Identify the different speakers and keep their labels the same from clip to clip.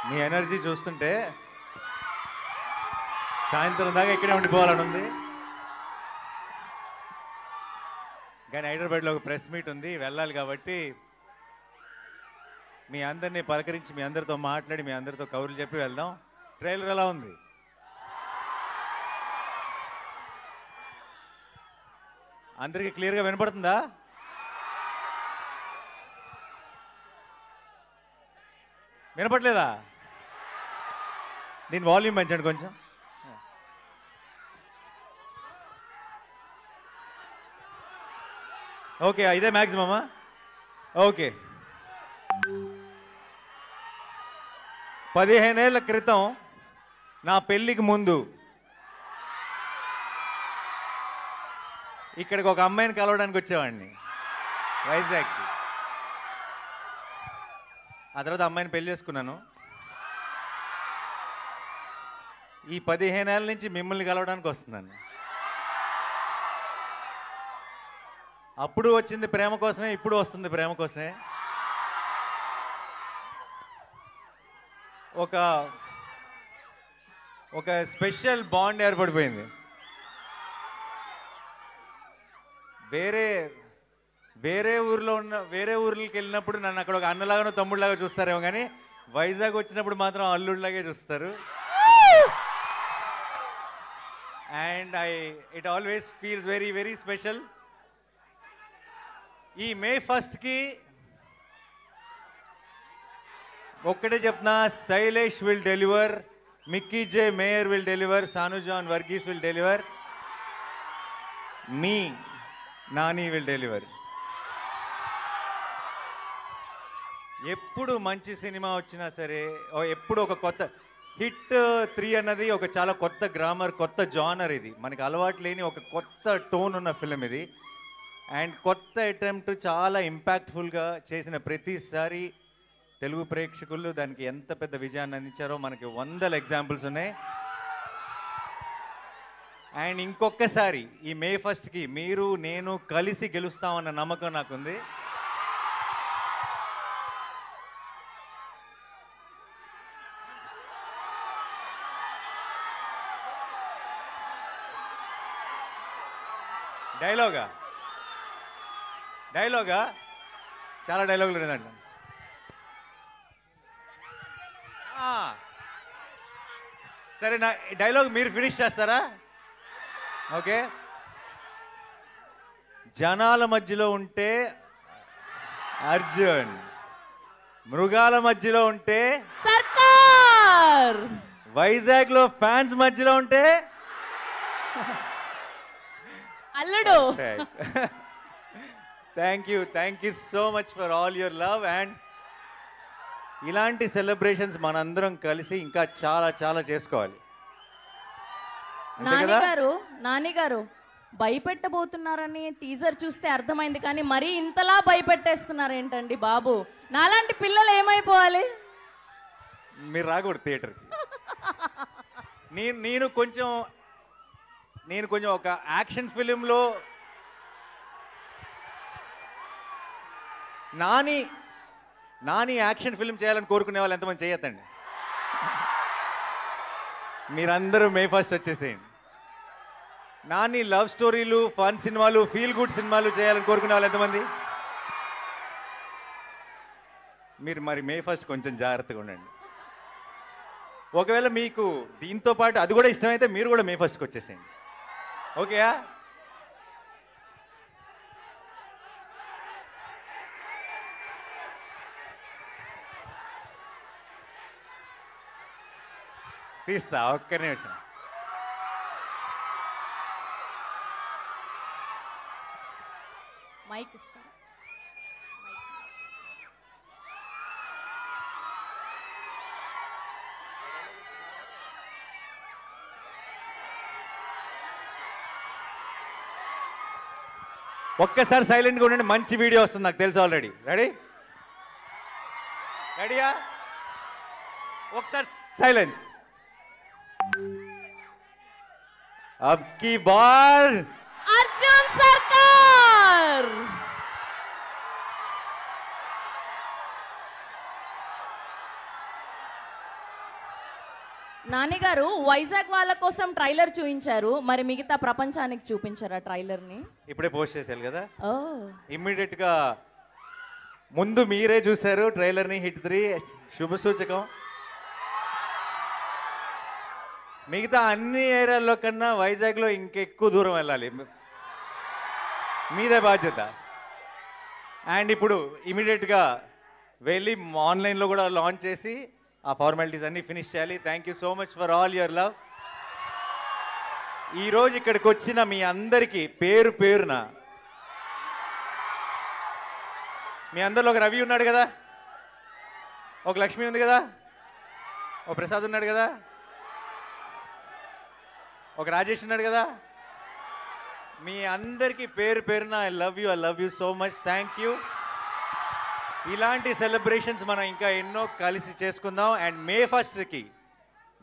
Speaker 1: మీ energy చూస్తుంటే సాయంత్రం దాకా ఇక్కడే ఉండిపోవాలని ఉంది. కానీ హైదరాబాద్లో ఒక ప్రెస్ మీట్ ఉంది, వెళ్ళాలి. కాబట్టి మీ అందరినీ పలకరించి మీ అందరితో మాట్లాడి మీ అందరితో కబుర్లు చెప్పి వెళ్దాం. ట్రైలర్ ఎలా ఉంది? అందరికీ క్లియర్గా వినపడుతుందా? వినపట్లేదా? దీని వాల్యూమ్ పెంచండి కొంచెం. ఓకే, ఇదే మ్యాక్సిమమా? ఓకే. 15 ఏళ్ల క్రితం నా పెళ్ళికి ముందు ఇక్కడికి ఒక అమ్మాయిని కలవడానికి వచ్చేవాడిని, వైజాగ్కి. ఆ తర్వాత అమ్మాయిని పెళ్లి చేసుకున్నాను. ఈ 15 ఏళ్ళ నుంచి మిమ్మల్ని కలవడానికి వస్తున్నాను. అప్పుడు వచ్చింది ప్రేమ కోసమే, ఇప్పుడు వస్తుంది ప్రేమ కోసమే. ఒక స్పెషల్ బాండ్ ఏర్పడిపోయింది. వేరే ఊర్లకి వెళ్ళినప్పుడు నన్ను అక్కడ ఒక అన్నలాగానో తమ్ముళ్ళలాగా చూస్తారేమో, కానీ వైజాగ్ వచ్చినప్పుడు మాత్రం అల్లుడిలాగే చూస్తారు. And it always feels very very special. ఈ May 1కి ఒక్కటే చెప్తున్నా, Sailesh will deliver, Mickey J Meyer will deliver, Sanu John Varghese will deliver, మీ నాని విల్ డెలివర్. ఎప్పుడు మంచి సినిమా వచ్చినా సరే, ఎప్పుడు ఒక కొత్త హిట్ 3 అన్నది ఒక చాలా కొత్త గ్రామర్, కొత్త జానర్. ఇది మనకి అలవాటు లేని ఒక కొత్త టోన్ ఉన్న ఫిలిం ఇది. అండ్ కొత్త అటెంప్ట్, చాలా ఇంపాక్ట్ఫుల్గా చేసిన ప్రతిసారి తెలుగు ప్రేక్షకులు దానికి ఎంత పెద్ద విజయాన్ని అందించారో మనకి 100 ఎగ్జాంపుల్స్ ఉన్నాయి. అండ్ ఇంకొకసారి ఈ May 1కి మీరు నేను కలిసి గెలుస్తామన్న నమ్మకం నాకుంది. డైలాగా చాలా డైలాగులు ఉన్నాయండి. సరే, నా డైలాగ్ మీరు ఫినిష్ చేస్తారా? ఓకే. జనాల మధ్యలో ఉంటే అర్జున్, మృగాల మధ్యలో ఉంటే
Speaker 2: సర్కార్,
Speaker 1: వైజాగ్లో ఫ్యాన్స్ మధ్యలో ఉంటే
Speaker 2: అల్లుడు.
Speaker 1: Thank you so much for all your love. And ఇలాంటి సెలబ్రేషన్స్ మనందరం కలిసి ఇంకా చాలా చాలా చేసుకోవాలి.
Speaker 2: నానిగారు భయపెట్టబోతున్నారని టీజర్ చూస్తే అర్థమైంది, కానీ మరీ ఇంతలా భయపెట్టేస్తున్నారు ఏంటండి బాబు? నాలాంటి పిల్లలు ఏమైపోవాలి?
Speaker 1: మీరు రాకూడదు థియేటర్కి. నేను కొంచెం ఒక యాక్షన్ ఫిలింలో నాని యాక్షన్ ఫిల్మ్ చేయాలని కోరుకునే వాళ్ళు ఎంతమంది చేయొద్దండి. మీరందరూ May 1 వచ్చేసేయండి. నాని లవ్ స్టోరీలు, ఫన్ సినిమాలు, ఫీల్ గుడ్ సినిమాలు చేయాలని కోరుకునే వాళ్ళు ఎంతమంది? మీరు మరి May 1 కొంచెం జాగ్రత్తగా ఉండండి. ఒకవేళ మీకు దీంతో పాటు అది కూడా ఇష్టమైతే మీరు కూడా May 1కి వచ్చేసేయండి. ఓకేయా? తీస్తా, ఒక్క నిమిషం.
Speaker 2: మైక్ ఇస్తా.
Speaker 1: ఒక్కసారి సైలెంట్గా ఉండండి, మంచి వీడియో వస్తుంది నాకు తెలుసు ఆల్రెడీ. రెడీయా? ఒకసారి సైలెన్స్. अब की बार
Speaker 2: अर्जुन सरकार। నాని గారు వైజాగ్ వాళ్ళ కోసం ట్రైలర్ చూపించారు, మరి మిగతా ప్రపంచానికి చూపించారా ట్రైలర్ని?
Speaker 1: ఇప్పుడే పోస్ట్ చేశారు కదా,
Speaker 2: ఓ
Speaker 1: ఇమ్మీడియట్గా ముందు మీరే చూశారు ట్రైలర్ని. హిట్ 3 శుభ సూచకం. మిగతా అన్ని ఏరియాల్లో కన్నా వైజాగ్లో ఇంకెక్కువ దూరం వెళ్ళాలి, మీదే బాధ్యత. అండ్ ఇప్పుడు ఇమీడియట్గా వెళ్ళి ఆన్లైన్లో కూడా లాంచ్ చేసి ఆ ఫార్మాలిటీస్ అన్నీ ఫినిష్ చేయాలి. Thank you so much for all your love. ఈరోజు ఇక్కడికి వచ్చిన మీ అందరికీ పేరు పేరున, మీ అందరిలో ఒక రవి ఉన్నాడు కదా, ఒక లక్ష్మి ఉంది కదా, ఒక ప్రసాద్ ఉన్నాడు కదా, ఒక రాజేష్ ఉన్నాడు కదా, మీ అందరికీ పేరు పేరున I love you so much. Thank you. ఇలాంటి సెలబ్రేషన్స్ మనం ఇంకా ఎన్నో కలిసి చేసుకుందాం. అండ్ May 1st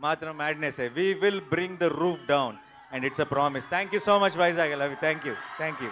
Speaker 1: మాత్రం madness, we will bring the roof down and it's a promise. Thank you so much Vizag. I love you. Thank you.